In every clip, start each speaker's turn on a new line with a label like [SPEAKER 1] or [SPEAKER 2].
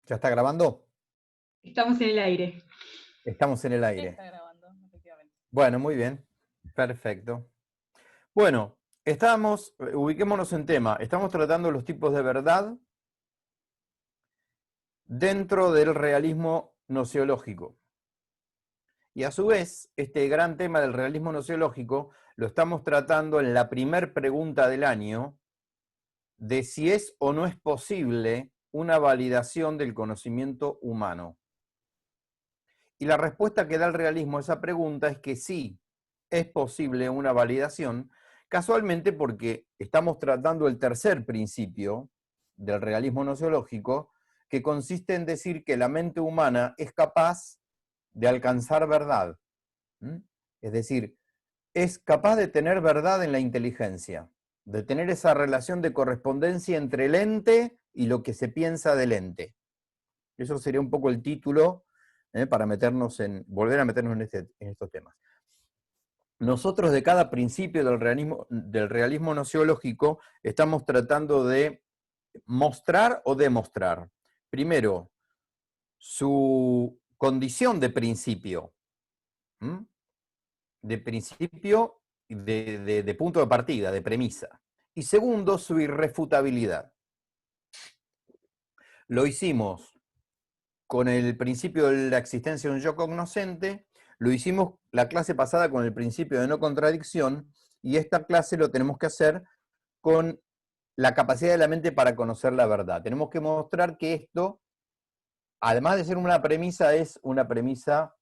[SPEAKER 1] ¿Ya está grabando?
[SPEAKER 2] Estamos en el aire.
[SPEAKER 1] Estamos en el aire.
[SPEAKER 3] Está grabando, efectivamente.
[SPEAKER 1] Bueno, muy bien. Perfecto. Bueno, ubiquémonos en tema. Estamos tratando los tipos de verdad dentro del realismo nociológico. Y a su vez, este gran tema del realismo nociológico lo estamos tratando en la primer pregunta del año de si es o no es posible una validación del conocimiento humano. Y la respuesta que da el realismo a esa pregunta es que sí, es posible una validación, casualmente porque estamos tratando el tercer principio del realismo nociológico, que consiste en decir que la mente humana es capaz de alcanzar verdad. ¿Mm? Es decir, es capaz de tener verdad en la inteligencia, de tener esa relación de correspondencia entre el ente y lo que se piensa del ente. Eso sería un poco el título para volver a meternos en estos temas. Nosotros de cada principio del realismo nociológico estamos tratando de mostrar o demostrar, primero, su condición de principio, de punto de partida, de premisa, y segundo, su irrefutabilidad. Lo hicimos con el principio de la existencia de un yo cognoscente, lo hicimos la clase pasada con el principio de no contradicción, y esta clase lo tenemos que hacer con la capacidad de la mente para conocer la verdad. Tenemos que mostrar que esto, además de ser una premisa, es una premisa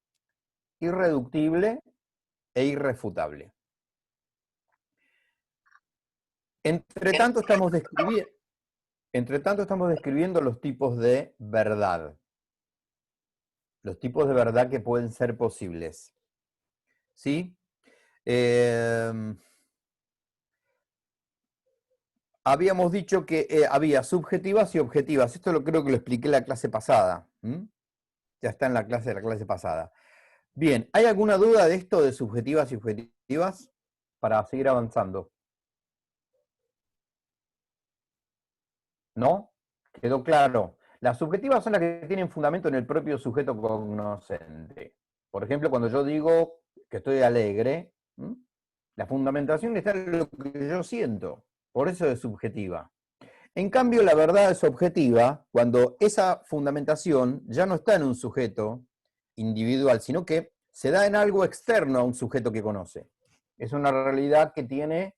[SPEAKER 1] irreductible e irrefutable. Entre tanto estamos describiendo los tipos de verdad. Los tipos de verdad que pueden ser posibles. ¿Sí? Habíamos dicho que había subjetivas y objetivas. Esto creo que lo expliqué en la clase pasada. Ya está en la clase pasada. Bien, ¿hay alguna duda de esto de subjetivas y objetivas? Para seguir avanzando. ¿No? ¿Quedó claro? Las subjetivas son las que tienen fundamento en el propio sujeto cognoscente. Por ejemplo, cuando yo digo que estoy alegre, la fundamentación está en lo que yo siento. Por eso es subjetiva. En cambio, la verdad es objetiva cuando esa fundamentación ya no está en un sujeto individual, sino que se da en algo externo a un sujeto que conoce. Es una realidad que tiene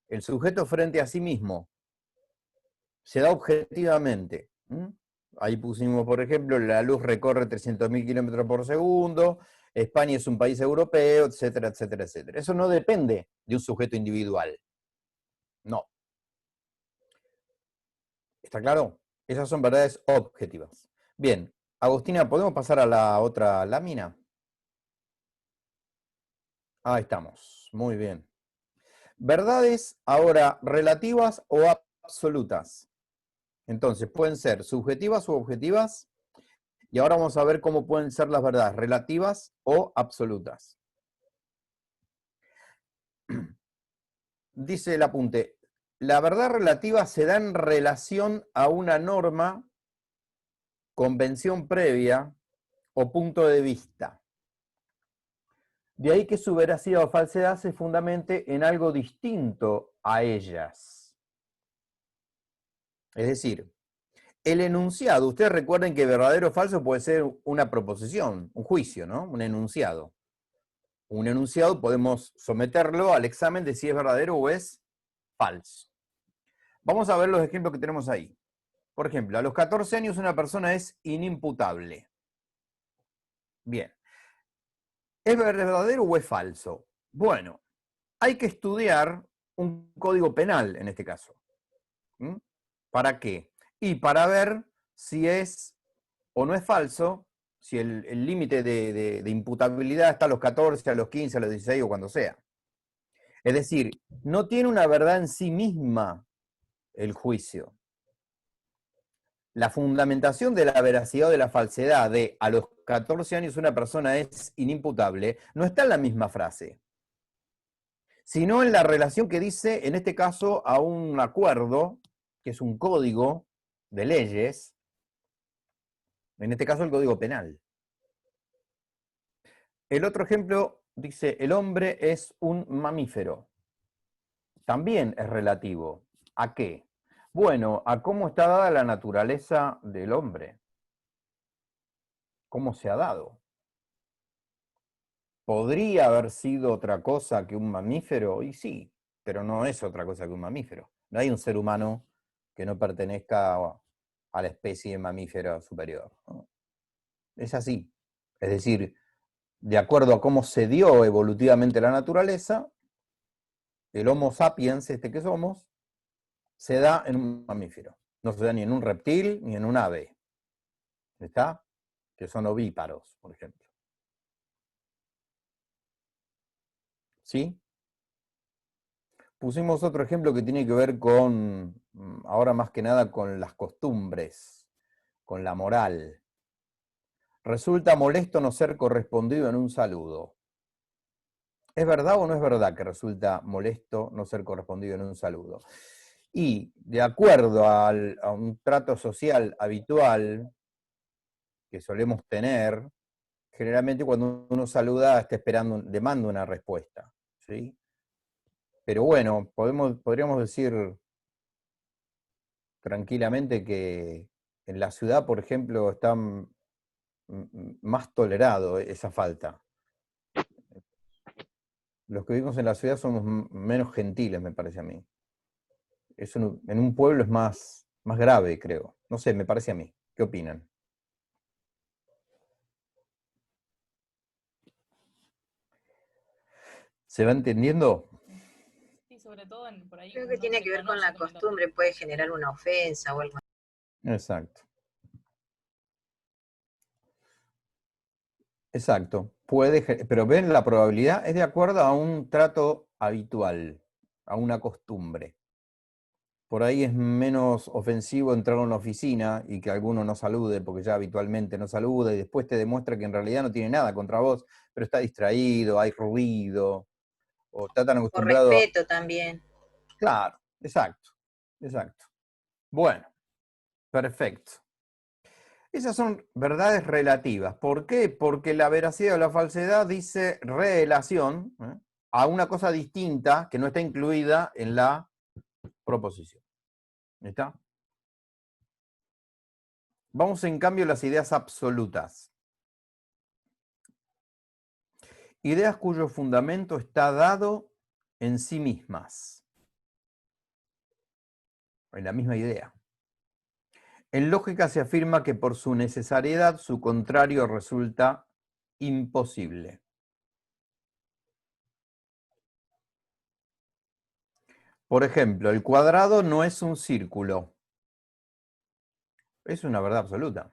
[SPEAKER 1] el sujeto frente a sí mismo. Se da objetivamente. Ahí pusimos, por ejemplo, la luz recorre 300.000 kilómetros por segundo, España es un país europeo, etcétera, etcétera, etcétera. Eso no depende de un sujeto individual. No. ¿Está claro? Esas son verdades objetivas. Bien, Agustina, ¿podemos pasar a la otra lámina? Ahí estamos, muy bien. Verdades ahora relativas o absolutas. Entonces, pueden ser subjetivas o objetivas, y ahora vamos a ver cómo pueden ser las verdades relativas o absolutas. Dice el apunte, la verdad relativa se da en relación a una norma, convención previa o punto de vista. De ahí que su veracidad o falsedad se fundamente en algo distinto a ellas. Es decir, el enunciado, ustedes recuerden que verdadero o falso puede ser una proposición, un juicio, ¿no? Un enunciado. Un enunciado podemos someterlo al examen de si es verdadero o es falso. Vamos a ver los ejemplos que tenemos ahí. Por ejemplo, a los 14 años una persona es inimputable. Bien. ¿Es verdadero o es falso? Bueno, hay que estudiar un código penal en este caso. ¿Para qué? Y para ver si es o no es falso, si el límite de imputabilidad está a los 14, a los 15, a los 16 o cuando sea. Es decir, no tiene una verdad en sí misma el juicio. La fundamentación de la veracidad o de la falsedad de a los 14 años una persona es inimputable no está en la misma frase, sino en la relación que dice, en este caso, a un acuerdo, que es un código de leyes, En este caso el Código Penal. El otro ejemplo dice, el hombre es un mamífero. También es relativo. ¿A qué? Bueno, a cómo está dada la naturaleza del hombre. ¿Cómo se ha dado? ¿Podría haber sido otra cosa que un mamífero? Y sí, pero no es otra cosa que un mamífero. No hay un ser humano que no pertenezca a la especie mamífera superior, ¿no? Es así. Es decir, de acuerdo a cómo se dio evolutivamente la naturaleza, el Homo sapiens, este que somos, se da en un mamífero. No se da ni en un reptil ni en un ave. ¿Está? Que son ovíparos, por ejemplo. ¿Sí? Pusimos otro ejemplo que tiene que ver con, ahora más que nada, con las costumbres, con la moral. Resulta molesto no ser correspondido en un saludo. ¿Es verdad o no es verdad que resulta molesto no ser correspondido en un saludo? Y de acuerdo a un trato social habitual que solemos tener, generalmente cuando uno saluda está esperando, demanda una respuesta, ¿sí? Pero bueno, podríamos decir tranquilamente que en la ciudad, por ejemplo, está más tolerado esa falta. Los que vivimos en la ciudad somos menos gentiles, me parece a mí. Eso en un pueblo es más grave, creo. No sé, me parece a mí. ¿Qué opinan? ¿Se va entendiendo?
[SPEAKER 3] Sí, sobre todo por ahí.
[SPEAKER 4] Creo que tiene que ver con la costumbre, puede generar una ofensa o algo así.
[SPEAKER 1] Exacto. Exacto. Pero ven, la probabilidad es de acuerdo a un trato habitual, a una costumbre. Por ahí es menos ofensivo entrar a una oficina y que alguno no salude, porque ya habitualmente no saluda, y después te demuestra que en realidad no tiene nada contra vos, pero está distraído, hay ruido, o está tan
[SPEAKER 4] Por
[SPEAKER 1] acostumbrado.
[SPEAKER 4] respeto también.
[SPEAKER 1] Claro, exacto, exacto. Bueno, perfecto. Esas son verdades relativas. ¿Por qué? Porque la veracidad o la falsedad dice relación a una cosa distinta que no está incluida en la proposición. ¿Está? Vamos en cambio a las ideas absolutas. Ideas cuyo fundamento está dado en sí mismas. En la misma idea. En lógica se afirma que por su necesariedad su contrario resulta imposible. Por ejemplo, el cuadrado no es un círculo. Es una verdad absoluta.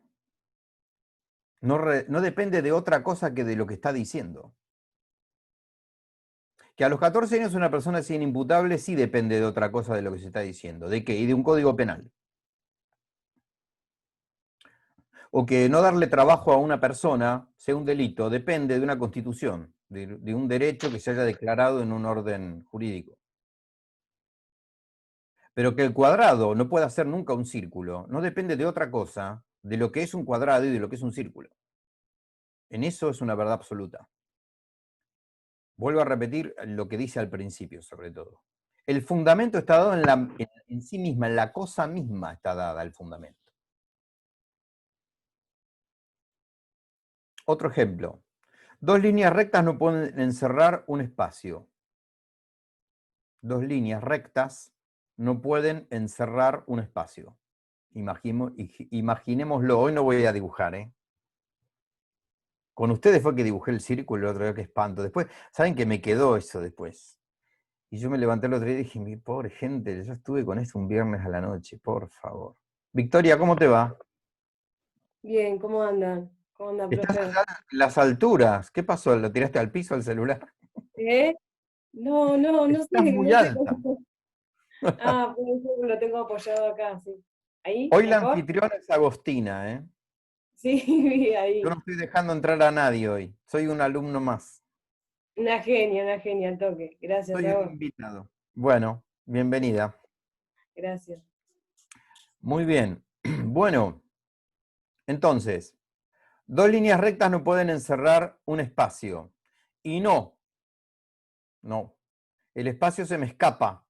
[SPEAKER 1] No depende de otra cosa que de lo que está diciendo. Que a los 14 años una persona sea inimputable sí depende de otra cosa de lo que se está diciendo. ¿De qué? Y de un código penal. O que no darle trabajo a una persona sea un delito depende de una constitución, de un derecho que se haya declarado en un orden jurídico. Pero que el cuadrado no pueda ser nunca un círculo, no depende de otra cosa, de lo que es un cuadrado y de lo que es un círculo. En eso es una verdad absoluta. Vuelvo a repetir lo que dice al principio, sobre todo. El fundamento está dado en sí misma, en la cosa misma está dada el fundamento. Otro ejemplo. Dos líneas rectas no pueden encerrar un espacio. Dos líneas rectas no pueden encerrar un espacio. Imaginémoslo, hoy no voy a dibujar, ¿eh? Con ustedes fue que dibujé el círculo el otro día, qué espanto. Después, ¿saben que me quedó eso después? Y yo me levanté el otro día y dije, mi pobre gente, yo estuve con eso un viernes a la noche, por favor. Victoria, ¿cómo te va?
[SPEAKER 5] Bien, ¿cómo andan? ¿Cómo anda,
[SPEAKER 1] Estás
[SPEAKER 5] profe?
[SPEAKER 1] allá en las alturas. ¿Qué pasó? ¿Lo tiraste al piso al celular?
[SPEAKER 5] ¿Eh? No, no sé,
[SPEAKER 1] Estás muy
[SPEAKER 5] no sé
[SPEAKER 1] alta.
[SPEAKER 5] cómo. Ah, puede ser que lo tengo apoyado acá, sí. ¿Ahí?
[SPEAKER 1] Hoy la
[SPEAKER 5] ¿Mejor?
[SPEAKER 1] anfitriona es Agostina, ¿eh?
[SPEAKER 5] Sí,
[SPEAKER 1] Yo no
[SPEAKER 5] ahí.
[SPEAKER 1] estoy dejando entrar a nadie hoy. Soy un alumno más.
[SPEAKER 5] Una genia al toque. Gracias,
[SPEAKER 1] Soy un
[SPEAKER 5] Agos.
[SPEAKER 1] invitado. Bueno, bienvenida.
[SPEAKER 5] Gracias.
[SPEAKER 1] Muy bien. Bueno, entonces, Dos líneas rectas no pueden encerrar un espacio. Y no. El espacio se me escapa.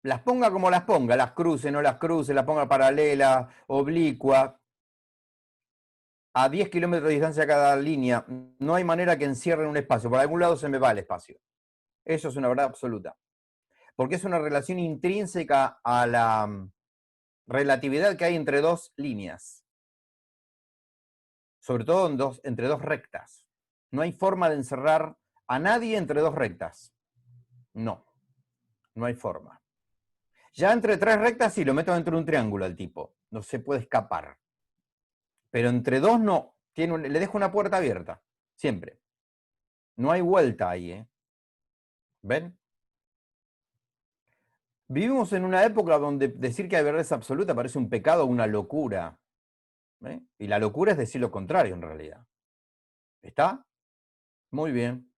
[SPEAKER 1] Las ponga como las ponga, las cruce, no las cruce, las ponga paralela, oblicua, a 10 kilómetros de distancia cada línea. No hay manera que encierren un espacio. Por algún lado se me va el espacio. Eso es una verdad absoluta. Porque es una relación intrínseca a la relatividad que hay entre dos líneas. Sobre todo entre dos rectas. No hay forma de encerrar a nadie entre dos rectas. No hay forma. Ya entre tres rectas sí, lo meto dentro de un triángulo al tipo. No se puede escapar. Pero entre dos no. Le dejo una puerta abierta. Siempre. No hay vuelta ahí, ¿eh? ¿Ven? Vivimos en una época donde decir que hay verdad es absoluta parece un pecado o una locura. ¿Eh? Y la locura es decir lo contrario en realidad. ¿Está? Muy bien.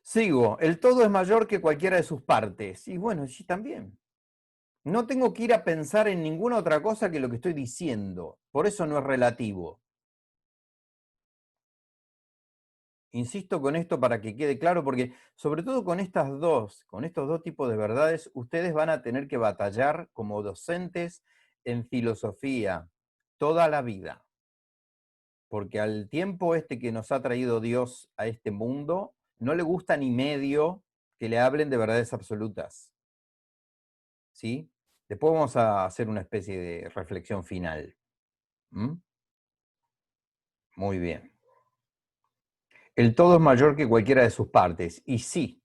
[SPEAKER 1] Sigo. El todo es mayor que cualquiera de sus partes. Y bueno, sí también. No tengo que ir a pensar en ninguna otra cosa que lo que estoy diciendo. Por eso no es relativo. Insisto con esto para que quede claro, porque sobre todo con estos dos tipos de verdades, ustedes van a tener que batallar como docentes en filosofía toda la vida. Porque al tiempo que nos ha traído Dios a este mundo, no le gusta ni medio que le hablen de verdades absolutas. ¿Sí? Después vamos a hacer una especie de reflexión final. ¿Mm? Muy bien. El todo es mayor que cualquiera de sus partes. Y sí,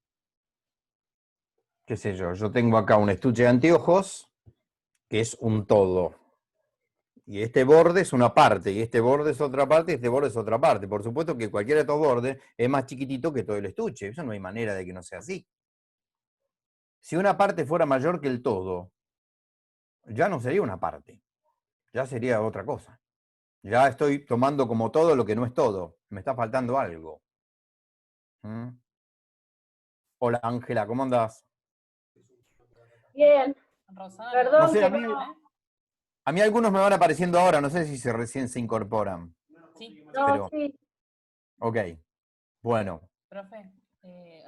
[SPEAKER 1] qué sé yo tengo acá un estuche de anteojos que es un todo. Y este borde es una parte, y este borde es otra parte, y este borde es otra parte. Por supuesto que cualquiera de estos bordes es más chiquitito que todo el estuche. Eso no hay manera de que no sea así. Si una parte fuera mayor que el todo, ya no sería una parte, ya sería otra cosa. Ya estoy tomando como todo lo que no es todo. Me está faltando algo. ¿Mm? Hola Ángela, ¿cómo andás?
[SPEAKER 5] Bien.
[SPEAKER 3] Rosana,
[SPEAKER 5] Perdón
[SPEAKER 1] No sé,
[SPEAKER 5] que
[SPEAKER 1] a mí algunos me van apareciendo ahora, no sé si recién se incorporan.
[SPEAKER 3] Sí,
[SPEAKER 5] no,
[SPEAKER 1] Pero,
[SPEAKER 5] sí.
[SPEAKER 1] ok, bueno.
[SPEAKER 3] profe,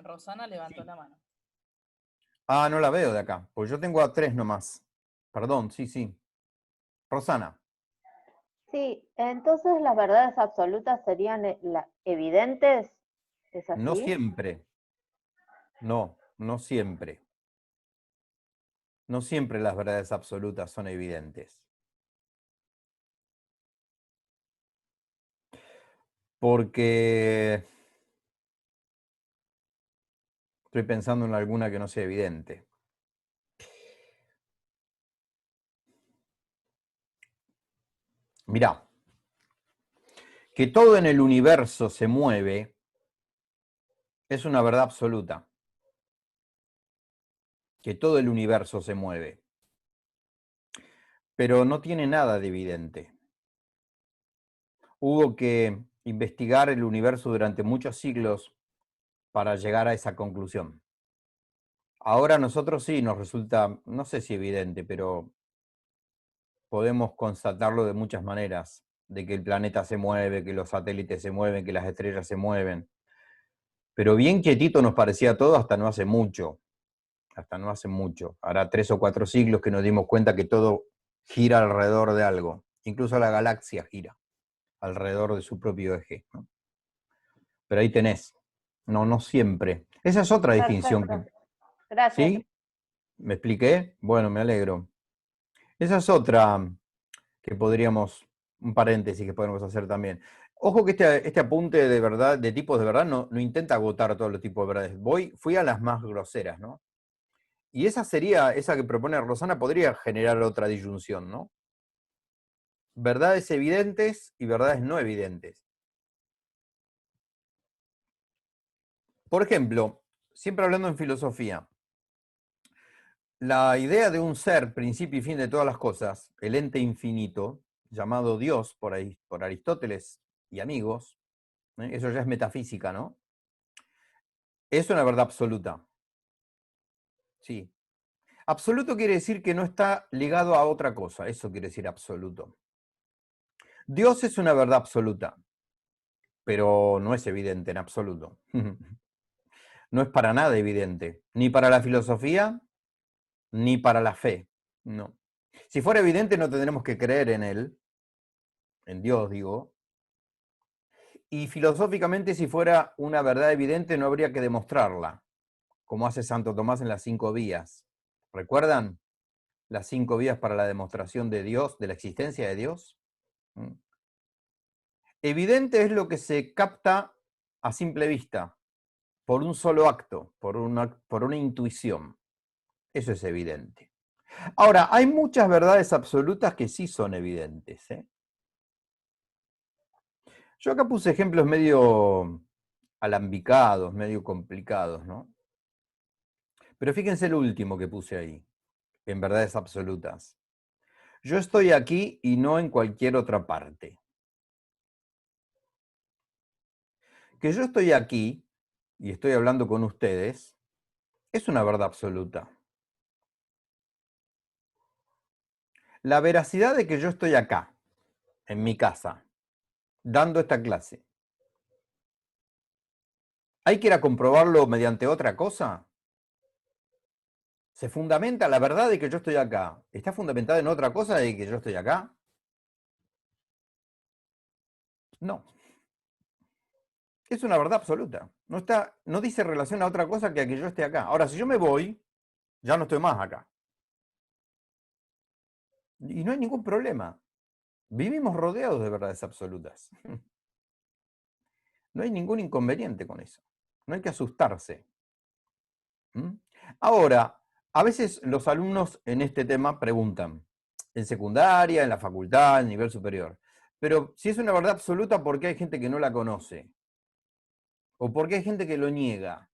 [SPEAKER 3] Rosana levantó la mano.
[SPEAKER 1] Ah, no la veo de acá, pues yo tengo a 3 nomás. Perdón, sí. Rosana,
[SPEAKER 6] Sí, entonces las verdades absolutas serían evidentes, ¿es
[SPEAKER 1] no
[SPEAKER 6] así?
[SPEAKER 1] siempre. No siempre. No siempre las verdades absolutas son evidentes. Porque estoy pensando en alguna que no sea evidente. Mirá, que todo en el universo se mueve es una verdad absoluta. Que todo el universo se mueve. Pero no tiene nada de evidente. Hubo que investigar el universo durante muchos siglos para llegar a esa conclusión. Ahora a nosotros sí nos resulta, no sé si evidente, pero podemos constatarlo de muchas maneras, de que el planeta se mueve, que los satélites se mueven, que las estrellas se mueven. Pero bien quietito nos parecía todo hasta no hace mucho. Hará 3 o 4 siglos que nos dimos cuenta que todo gira alrededor de algo. Incluso la galaxia gira alrededor de su propio eje, ¿no? Pero ahí tenés. No siempre. Esa es otra distinción.
[SPEAKER 6] Perfecto. Gracias.
[SPEAKER 1] ¿Sí? ¿Me expliqué? Bueno, me alegro. Esa es otra que podríamos, un paréntesis que podemos hacer también. Ojo que este apunte de verdad, de tipos de verdad, no intenta agotar todos los tipos de verdades. Fui a las más groseras, ¿no? Y esa que propone Rosana, podría generar otra disyunción, ¿no? Verdades evidentes y verdades no evidentes. Por ejemplo, siempre hablando en filosofía, la idea de un ser, principio y fin de todas las cosas, el ente infinito, llamado Dios por Aristóteles y amigos, eso ya es metafísica, ¿no? Es una verdad absoluta. Sí. Absoluto quiere decir que no está ligado a otra cosa, eso quiere decir absoluto. Dios es una verdad absoluta. pero no es evidente en absoluto. No es para nada evidente, ni para la filosofía, ni para la fe. No. Si fuera evidente no tendremos que creer en él, en Dios digo, y filosóficamente si fuera una verdad evidente no habría que demostrarla, como hace Santo Tomás en las 5 vías. ¿Recuerdan? Las 5 vías para la demostración de Dios, de la existencia de Dios. Evidente es lo que se capta a simple vista, por un solo acto, por una intuición. Eso es evidente. Ahora, hay muchas verdades absolutas que sí son evidentes, ¿eh? Yo acá puse ejemplos medio alambicados, medio complicados, ¿no? Pero fíjense el último que puse ahí, en verdades absolutas. Yo estoy aquí y no en cualquier otra parte. Que yo estoy aquí y estoy hablando con ustedes es una verdad absoluta. La veracidad de que yo estoy acá, en mi casa, dando esta clase, ¿hay que ir a comprobarlo mediante otra cosa? ¿Se fundamenta la verdad de que yo estoy acá? ¿Está fundamentada en otra cosa de que yo estoy acá? No. Es una verdad absoluta. No dice relación a otra cosa que a que yo esté acá. Ahora, si yo me voy, ya no estoy más acá. Y no hay ningún problema. Vivimos rodeados de verdades absolutas. No hay ningún inconveniente con eso. No hay que asustarse. Ahora, a veces los alumnos en este tema preguntan, en secundaria, en la facultad, en nivel superior, pero si es una verdad absoluta, ¿por qué hay gente que no la conoce? ¿O por qué hay gente que lo niega?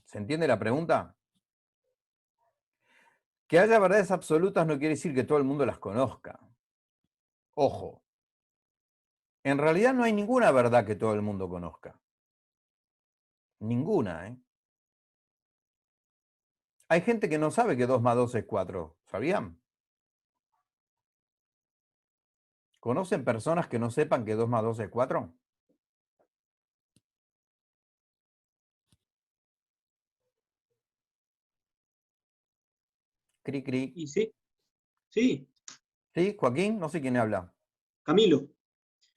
[SPEAKER 1] ¿Se entiende la pregunta? Que haya verdades absolutas no quiere decir que todo el mundo las conozca. Ojo, en realidad no hay ninguna verdad que todo el mundo conozca. Ninguna, ¿eh? Hay gente que no sabe que 2 más 2 es 4, ¿sabían? ¿Conocen personas que no sepan que 2 más 2 es 4? Cri, cri.
[SPEAKER 7] Y sí, sí,
[SPEAKER 1] ¿Sí, Joaquín? No sé quién habla.
[SPEAKER 7] Camilo.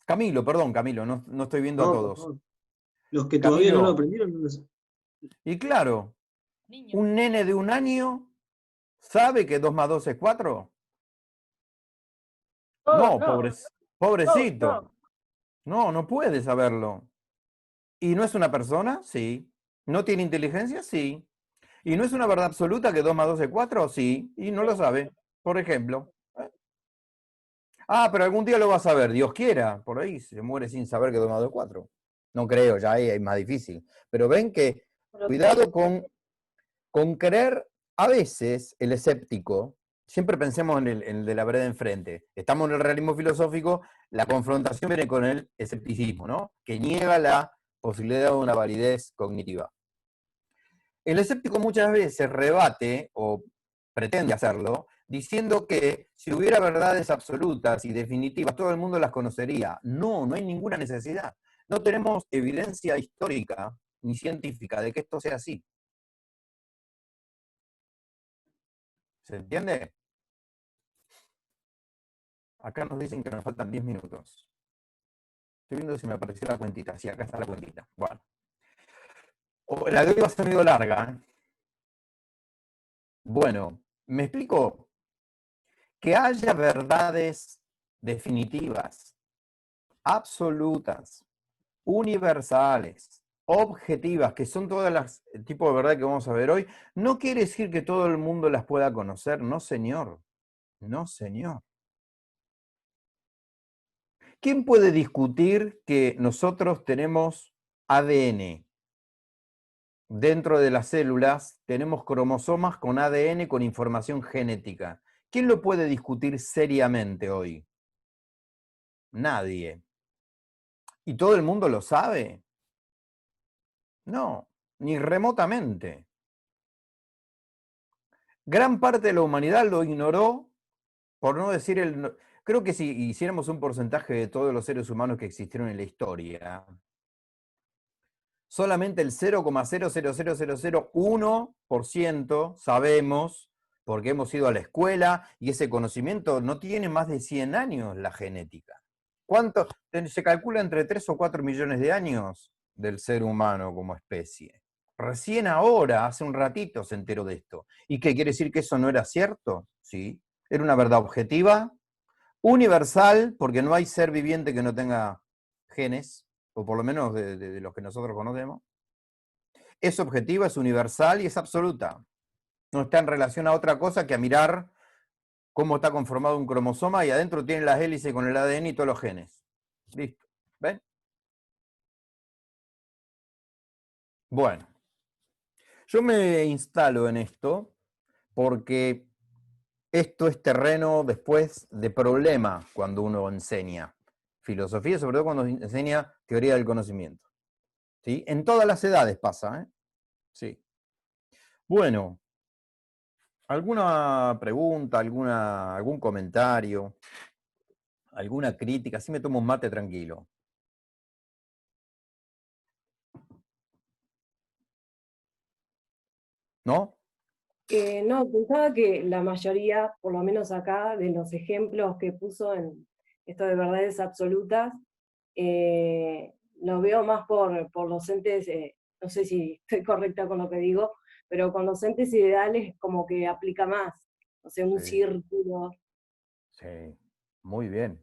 [SPEAKER 1] Camilo, perdón, Camilo, no estoy viendo a
[SPEAKER 7] No, por
[SPEAKER 1] todos.
[SPEAKER 7] favor. Los que todavía no lo
[SPEAKER 1] Camilo,
[SPEAKER 7] aprendieron, no lo sé.
[SPEAKER 1] y claro,
[SPEAKER 3] Niño.
[SPEAKER 1] ¿un nene de 1 año sabe que 2 más 2 es 4? No, pobrecito. No puede saberlo. ¿Y no es una persona? Sí. ¿No tiene inteligencia? Sí. ¿Y no es una verdad absoluta que 2 más 2 es 4? Sí. Y no lo sabe, por ejemplo. Ah, pero algún día lo va a saber, Dios quiera. Por ahí se muere sin saber que 2 más 2 es 4. No creo, ya ahí es más difícil. Pero ven que cuidado con creer, a veces el escéptico, siempre pensemos en el de la vereda enfrente. Estamos en el realismo filosófico, la confrontación viene con el escepticismo, ¿no? Que niega la posibilidad de una validez cognitiva. El escéptico muchas veces rebate, o pretende hacerlo, diciendo que si hubiera verdades absolutas y definitivas, todo el mundo las conocería. No hay ninguna necesidad. No tenemos evidencia histórica ni científica de que esto sea así. ¿Se entiende? Acá nos dicen que nos faltan 10 minutos. Estoy viendo si me apareció la cuentita. Sí, acá está la cuentita. Bueno. La de hoy va a ser medio larga, ¿eh? Bueno, ¿me explico? Que haya verdades definitivas, absolutas, universales, objetivas, que son todas las tipos de verdad que vamos a ver hoy, no quiere decir que todo el mundo las pueda conocer. No, señor. No, señor. ¿Quién puede discutir que nosotros tenemos ADN? Dentro de las células tenemos cromosomas con ADN con información genética. ¿Quién lo puede discutir seriamente hoy? Nadie. ¿Y todo el mundo lo sabe? No, ni remotamente. Gran parte de la humanidad lo ignoró, por no decir creo que si hiciéramos un porcentaje de todos los seres humanos que existieron en la historia, solamente el 0,00001% sabemos, porque hemos ido a la escuela, y ese conocimiento no tiene más de 100 años la genética. ¿Cuánto? Se calcula entre 3 o 4 millones de años del ser humano como especie. Recién ahora, hace un ratito, se enteró de esto. ¿Y qué quiere decir que eso no era cierto? Sí. Era una verdad objetiva, universal, porque no hay ser viviente que no tenga genes, o por lo menos de los que nosotros conocemos. Es objetiva, es universal y es absoluta. No está en relación a otra cosa que a mirar cómo está conformado un cromosoma y adentro tiene las hélices con el ADN y todos los genes. Listo. ¿Ven? Bueno. Yo me instalo en esto porque esto es terreno después de problema cuando uno enseña filosofía, sobre todo cuando enseña teoría del conocimiento. ¿Sí? En todas las edades pasa, ¿eh? Sí. Bueno, ¿alguna pregunta, algún comentario, alguna crítica? Así me tomo un mate tranquilo. ¿No?
[SPEAKER 5] No, pensaba que la mayoría, por lo menos acá, de los ejemplos que puso en esto de verdades absolutas, lo veo más por los entes, no sé si estoy correcta con lo que digo, pero con los entes ideales como que aplica más. O sea, un
[SPEAKER 1] Sí.
[SPEAKER 5] círculo.
[SPEAKER 1] Sí, muy bien.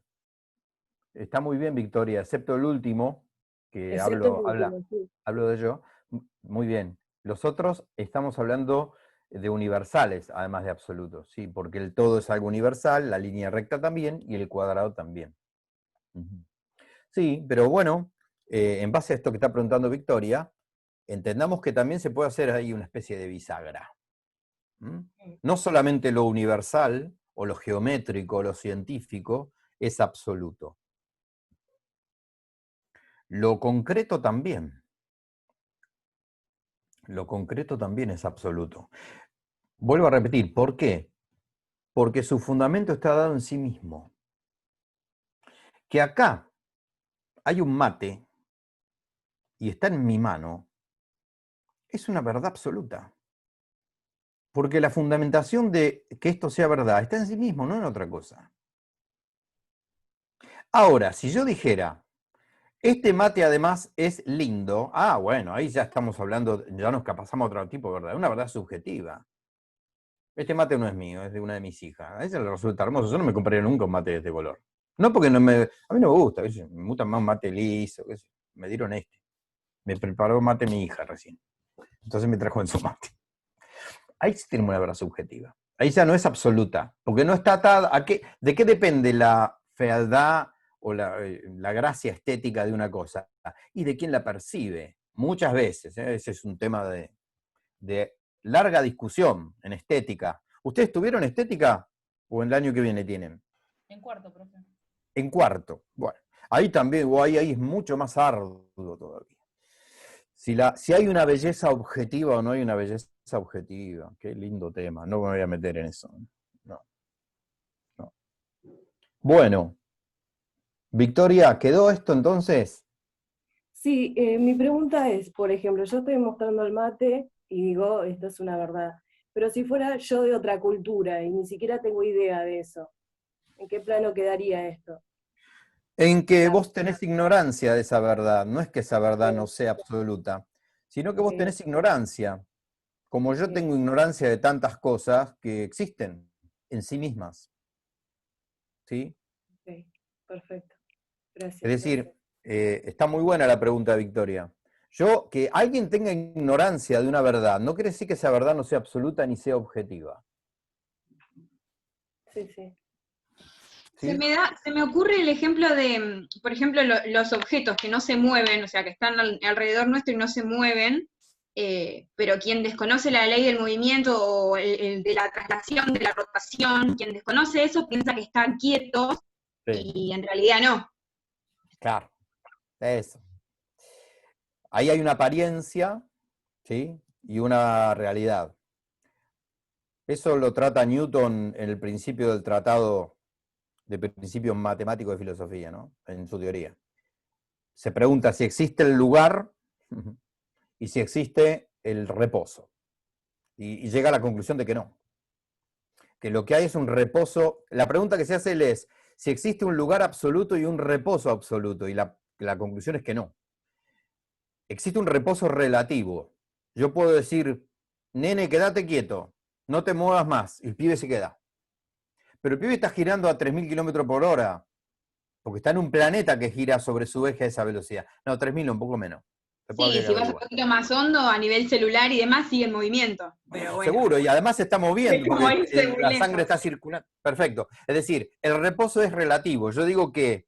[SPEAKER 1] Está muy bien, Victoria, excepto el último, que
[SPEAKER 5] Excepto porque
[SPEAKER 1] hablo de yo. Muy bien. Los otros estamos hablando de universales, además de absolutos, ¿sí? Porque el todo es algo universal, la línea recta también, y el cuadrado también. Ujú. Sí, pero bueno, en base a esto que está preguntando Victoria, entendamos que también se puede hacer ahí una especie de bisagra. ¿Mm? No solamente lo universal, o lo geométrico, o lo científico, es absoluto. Lo concreto también. Lo concreto también es absoluto. Vuelvo a repetir, ¿por qué? Porque su fundamento está dado en sí mismo. Que acá hay un mate y está en mi mano, es una verdad absoluta. Porque la fundamentación de que esto sea verdad está en sí mismo, no en otra cosa. Ahora, si yo dijera, este mate además es lindo, bueno, ahí ya estamos hablando, ya nos pasamos a otro tipo de verdad, una verdad subjetiva. Este mate no es mío, es de una de mis hijas. A ella le resulta hermoso, yo no me compraría nunca un mate de este color. No porque a mí no me gusta, me gusta más un mate liso, me dieron este. Me preparó mate mi hija recién. Entonces me trajo en su mate. Ahí sí tenemos una verdad subjetiva. Ahí ya no es absoluta, porque no está atada a qué. ¿De qué depende la fealdad o la gracia estética de una cosa? Y de quién la percibe. Muchas veces, ese es un tema de larga discusión en estética. ¿Ustedes tuvieron estética o en el año que viene tienen?
[SPEAKER 3] En cuarto, profe.
[SPEAKER 1] En cuarto. Bueno, ahí también, ahí es mucho más arduo todavía. Si hay una belleza objetiva o no hay una belleza objetiva. Qué lindo tema. No me voy a meter en eso. No. Bueno, Victoria, ¿quedó esto entonces?
[SPEAKER 5] Sí, mi pregunta es, por ejemplo, yo estoy mostrando el mate y digo, esto es una verdad, pero si fuera yo de otra cultura y ni siquiera tengo idea de eso, ¿en qué plano quedaría esto?
[SPEAKER 1] En que
[SPEAKER 5] La-
[SPEAKER 1] vos tenés ignorancia de esa verdad. No es que esa verdad no sea absoluta, sino que vos
[SPEAKER 5] Ok,
[SPEAKER 1] tenés ignorancia. Como yo
[SPEAKER 5] ok,
[SPEAKER 1] tengo ignorancia de tantas cosas que existen en sí mismas. ¿Sí?
[SPEAKER 5] ok, perfecto.
[SPEAKER 1] Es
[SPEAKER 5] Gracias.
[SPEAKER 1] decir, está muy buena la pregunta, Victoria. Que alguien tenga ignorancia de una verdad, no quiere decir que esa verdad no sea absoluta ni sea objetiva.
[SPEAKER 5] Sí, sí.
[SPEAKER 1] ¿Sí?
[SPEAKER 2] Se me ocurre el ejemplo de, por ejemplo, los objetos que no se mueven, o sea, que están alrededor nuestro y no se mueven, pero quien desconoce la ley del movimiento o el de la traslación, de la rotación, quien desconoce eso piensa que están quietos
[SPEAKER 1] Sí,
[SPEAKER 2] y en realidad no.
[SPEAKER 1] claro. Eso. Ahí hay una apariencia, ¿sí? Y una realidad. Eso lo trata Newton en el principio del tratado de principios matemáticos de filosofía, ¿no? En su teoría. Se pregunta si existe el lugar y si existe el reposo. Y llega a la conclusión de que no. Que lo que hay es un reposo. La pregunta que se hace es si existe un lugar absoluto y un reposo absoluto. Y la conclusión es que no. Existe un reposo relativo. Yo puedo decir, nene, quédate quieto, no te muevas más, y el pibe se queda. Pero el pibe está girando a 3.000 kilómetros por hora, porque está en un planeta que gira sobre su eje a esa velocidad. No, 3.000, un poco menos.
[SPEAKER 2] Sí, si vas un poquito más hondo, a nivel celular y demás, sigue en movimiento. Pero bueno.
[SPEAKER 1] Seguro, y además se está moviendo,
[SPEAKER 2] Como
[SPEAKER 1] porque
[SPEAKER 2] irse muy
[SPEAKER 1] la
[SPEAKER 2] lejos.
[SPEAKER 1] sangre está circulando. Perfecto. Es decir, el reposo es relativo. Yo digo que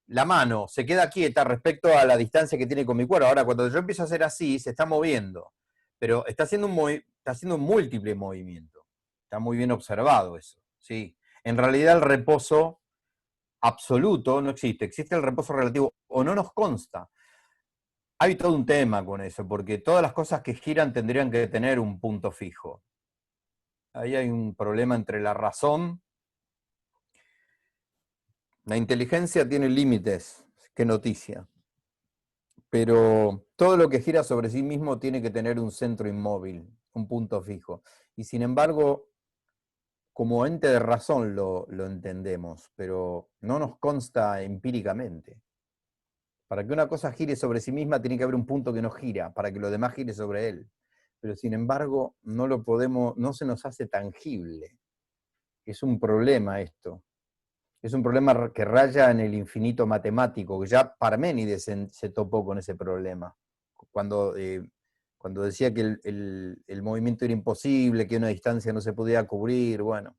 [SPEAKER 1] la mano se queda quieta respecto a la distancia que tiene con mi cuerpo. Ahora, cuando yo empiezo a hacer así, se está moviendo. Pero está haciendo un múltiple movimiento. Está muy bien observado eso. ¿Sí? En realidad el reposo absoluto no existe. Existe el reposo relativo, o no nos consta. Hay todo un tema con eso, porque todas las cosas que giran tendrían que tener un punto fijo. Ahí hay un problema entre la razón. La inteligencia tiene límites, qué noticia. Pero todo lo que gira sobre sí mismo tiene que tener un centro inmóvil, un punto fijo. Y sin embargo, como ente de razón lo entendemos, pero no nos consta empíricamente. Para que una cosa gire sobre sí misma tiene que haber un punto que no gira, para que lo demás gire sobre él. Pero sin embargo, no se nos hace tangible. Es un problema esto. Es un problema que raya en el infinito matemático, que ya Parménides se topó con ese problema. Cuando decía que el movimiento era imposible, que una distancia no se podía cubrir, bueno.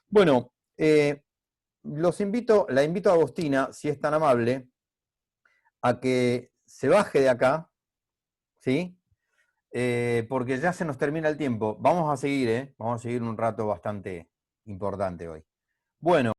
[SPEAKER 1] Bueno, la invito a Agostina, si es tan amable, a que se baje de acá, ¿sí? Porque ya se nos termina el tiempo. Vamos a seguir un rato bastante importante hoy. Bueno.